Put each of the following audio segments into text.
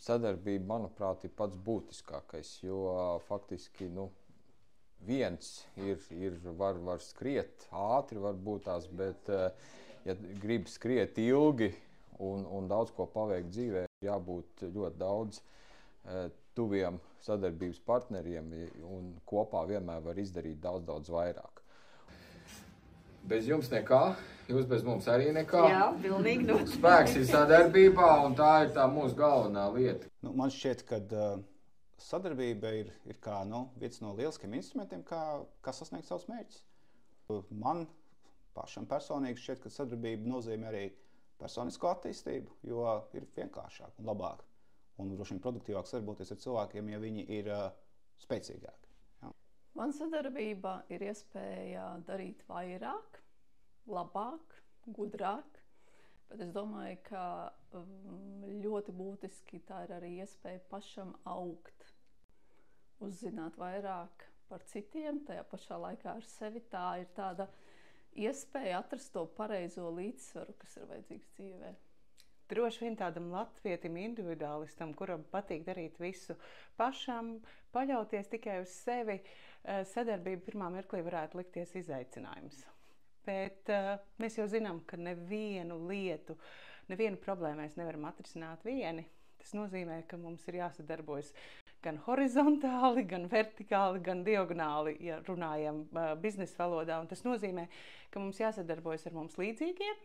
Sadarbība, manuprāt, ir pats būtiskākais, jo faktiski viens var skriet ātri, varbūt tās, bet ja grib skriet ilgi un daudz ko paveikt dzīvē, jābūt ļoti daudz tuviem sadarbības partneriem un kopā vienmēr var izdarīt daudz vairāk. Bez jums nekā, jūs bez mums arī nekā. Jā, pilnīgi. Spēks ir sadarbībā, un tā ir tā mūsu galvenā lieta. Man šķiet, ka sadarbība ir kā viens no lieliskiem instrumentiem, kā sasniegt savus mērķus. Man pašam personīgi šķiet, ka sadarbība nozīmē arī personisko attīstību, jo ir vienkāršāk un labāk. Un droši vien produktīvāk sadarboties ar cilvēkiem, ja viņi ir spēcīgāki. Man sadarbība ir iespēja darīt vairāk, labāk, gudrāk, bet es domāju, ka ļoti būtiski tā ir arī iespēja pašam augt, uzzināt vairāk par citiem, tajā pašā laikā ar sevi. Tā ir tāda iespēja atrast to pareizo līdzsvaru, kas ir vajadzīgs dzīvē. Droši vien tādam latvietim individuālistam, kuram patīk darīt visu pašam, paļauties tikai uz sevi, sadarbība pirmā mirklī varētu likties izaicinājums. Bet mēs jau zinām, ka nevienu lietu, nevienu problēmu mēs nevaram atrisināt vieni. Tas nozīmē, ka mums ir jāsadarbojas gan horizontāli, gan vertikāli, gan diagonāli, ja runājam biznesa valodā. Un tas nozīmē, ka mums jāsadarbojas ar mums līdzīgiem,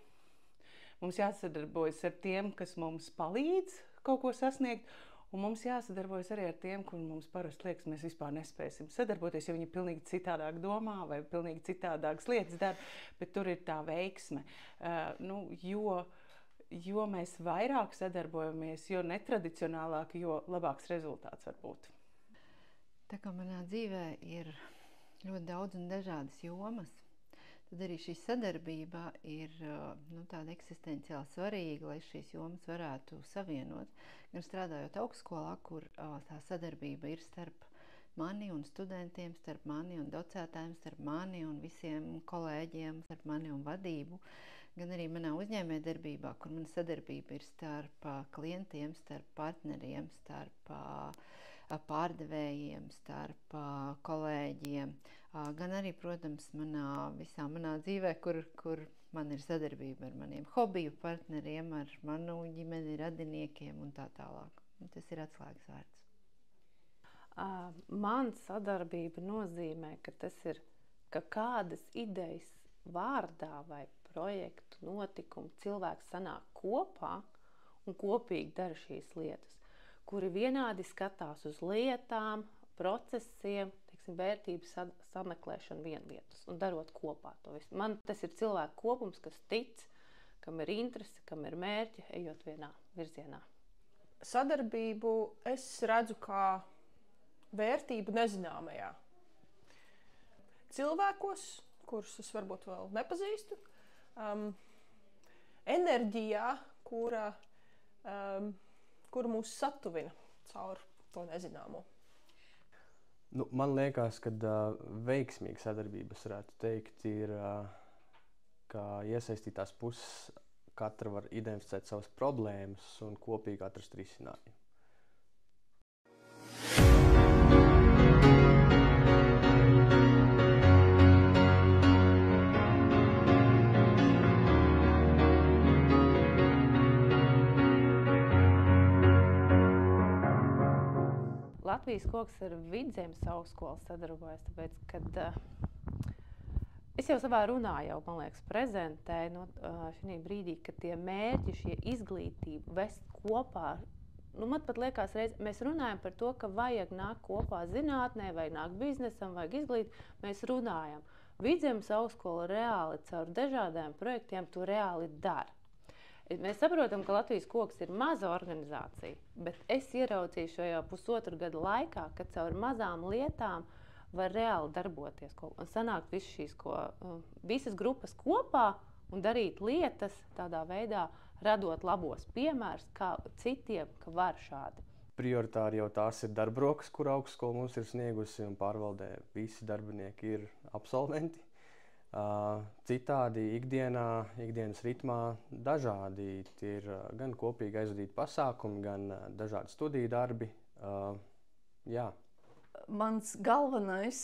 mums jāsadarbojas ar tiem, kas mums palīdz kaut ko sasniegt, un mums jāsadarbojas arī ar tiem, kur mums parasti liekas, mēs vispār nespēsim sadarboties, jo viņi pilnīgi citādāk domā vai pilnīgi citādākas lietas dara, bet tur ir tā veiksme. Jo mēs vairāk sadarbojamies, jo netradicionālāk, jo labāks rezultāts var būt. Tā kā manā dzīvē ir ļoti daudz un dažādas jomas, tad arī šī sadarbība ir tāda eksistenciāli svarīga, lai šīs jomas varētu savienot. Gan strādājot augstskolā, kur tā sadarbība ir starp mani un studentiem, starp mani un docētājiem, starp mani un visiem kolēģiem, starp mani un vadību, gan arī manā uzņēmējdarbībā, kur mana sadarbība ir starp klientiem, starp partneriem, starp pārdevējiem, starp kolēģiem, gan arī, protams, visā manā dzīvē, kur man ir sadarbība ar maniem hobiju partneriem, ar manu ģimeni, radiniekiem un tā tālāk. Tas ir atslēgas vārds. Man sadarbība nozīmē, ka kādas idejas vārdā vai projektu, notikumu cilvēks sanāk kopā un kopīgi dara šīs lietas, kuri vienādi skatās uz lietām, procesiem, vērtību sameklēšanu vienvietas un darot kopā to visu. Man tas ir cilvēku kopums, kas tic, kam ir interese, kam ir mērķi, ejot vienā virzienā. Sadarbību es redzu kā vērtību nezināmajā. Cilvēkos, kurus es varbūt vēl nepazīstu, enerģijā, kura mūs satuvina caur to nezināmo. Man liekas, ka veiksmīga sadarbības, varētu teikt, ir, ka iesaistītās puses katra var identificēt savas problēmas un kopīgi atrast risinājumu. Latvijas koks ar Vidzemes augstskolu sadarbojas, tāpēc, kad es jau savā runā man liekas, prezentēju šī brīdī, ka tie mērķi, šie izglītību vest kopā, man pat liekas, mēs runājam par to, ka vajag nākt kopā zinātnē, vajag nākt biznesam, vajag izglītību, mēs runājam. Vidzemes augstskola reāli caur dažādiem projektiem to reāli dara. Mēs saprotam, ka Latvijas koks ir maza organizācija, bet es ieraudzīju šajā pusotru gadu laikā, ka caur mazām lietām var reāli darboties un sanākt visas grupas kopā un darīt lietas tādā veidā, radot labos piemērus kā citiem, ka var šādi. Prioritāri jau tās ir darbrokas, kur augstskola mums ir sniegusi, un pārvaldē visi darbinieki ir absolventi. Citādi ikdienas ritmā dažādi. Tie ir gan kopīgi aizvadīti pasākumi, gan dažādi studiju darbi. Jā. Mans galvenais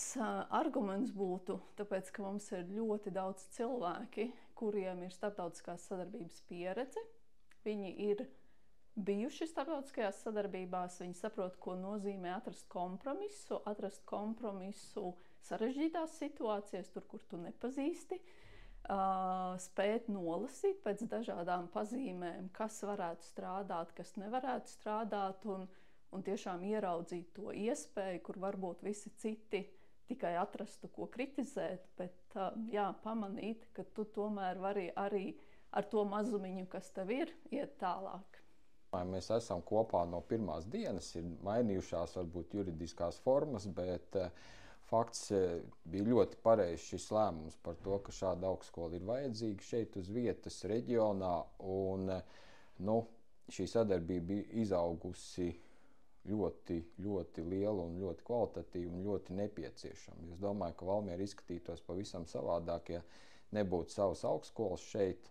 arguments būtu, tāpēc, ka mums ir ļoti daudz cilvēki, kuriem ir starptautiskās sadarbības pieredze. Viņi ir bijuši starptautiskajās sadarbībās, viņi saprot, ko nozīmē atrast kompromisu sarežģītās situācijās, tur, kur tu nepazīsti, spēt nolasīt pēc dažādām pazīmēm, kas varētu strādāt, kas nevarētu strādāt, un tiešām ieraudzīt to iespēju, kur varbūt visi citi tikai atrastu, ko kritizēt, bet pamanīt, ka tu tomēr vari arī ar to mazumiņu, kas tev ir, iet tālāk. Mēs esam kopā no pirmās dienas, ir mainījušās varbūt juridiskās formas, bet fakts bija ļoti pareizs šis lēmums par to, ka šāda augstskola ir vajadzīga šeit uz vietas reģionā, un šī sadarbība bija izaugusi ļoti, ļoti liela un ļoti kvalitatīva un ļoti nepieciešama. Es domāju, ka Valmiera izskatītos pavisam savādāk, ja nebūtu savas augstskolas šeit,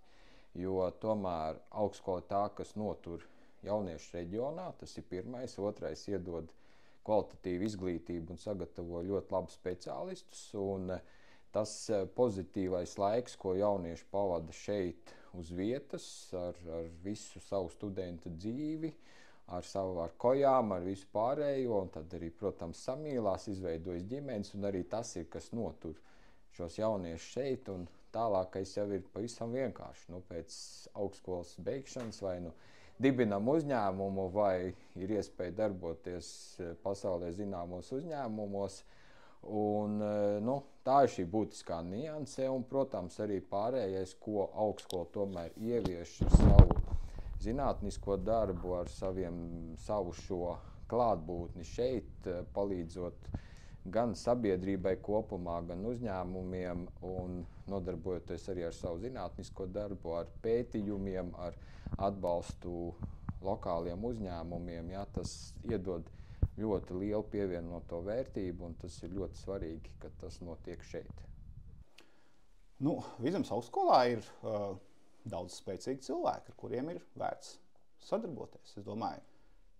jo tomēr augstskola tā, kas notur jauniešu reģionā, tas ir pirmais, otrais iedod kvalitatīvu izglītību un sagatavo ļoti labus speciālistus, un tas pozitīvais laiks, ko jaunieši pavada šeit uz vietas, ar visu savu studentu dzīvi, ar kojām, ar visu pārējo, un tad arī, protams, samīlās, izveidojas ģimenes, un arī tas ir, kas notur šos jauniešus šeit, un tālākais jau ir pavisam vienkārši. Pēc augstskolas beigšanas vai dibinam uzņēmumu, vai ir iespēja darboties pasaulē zināmos uzņēmumos, un tā ir šī būtiskā nianse, un, protams, arī pārējais, ko augstskola tomēr ievieš ar savu zinātnisko darbu, ar savu šo klātbūtni šeit, palīdzot gan sabiedrībai kopumā, gan uzņēmumiem, un nodarbojoties arī ar savu zinātnisko darbu, ar pētījumiem, ar atbalstu lokāliem uzņēmumiem. Jā, tas iedod ļoti lielu pievienoto vērtību, un tas ir ļoti svarīgi, ka tas notiek šeit. Vidzemes augstskolā ir daudz spēcīgi cilvēki, ar kuriem ir vērts sadarboties. Es domāju,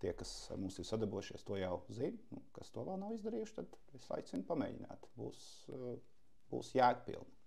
tie, kas ar mums ir sadarbojušies, to jau zina. Kas to vēl nav izdarījuši, tad es aicinu pamēģināt. Būs jēgpilni.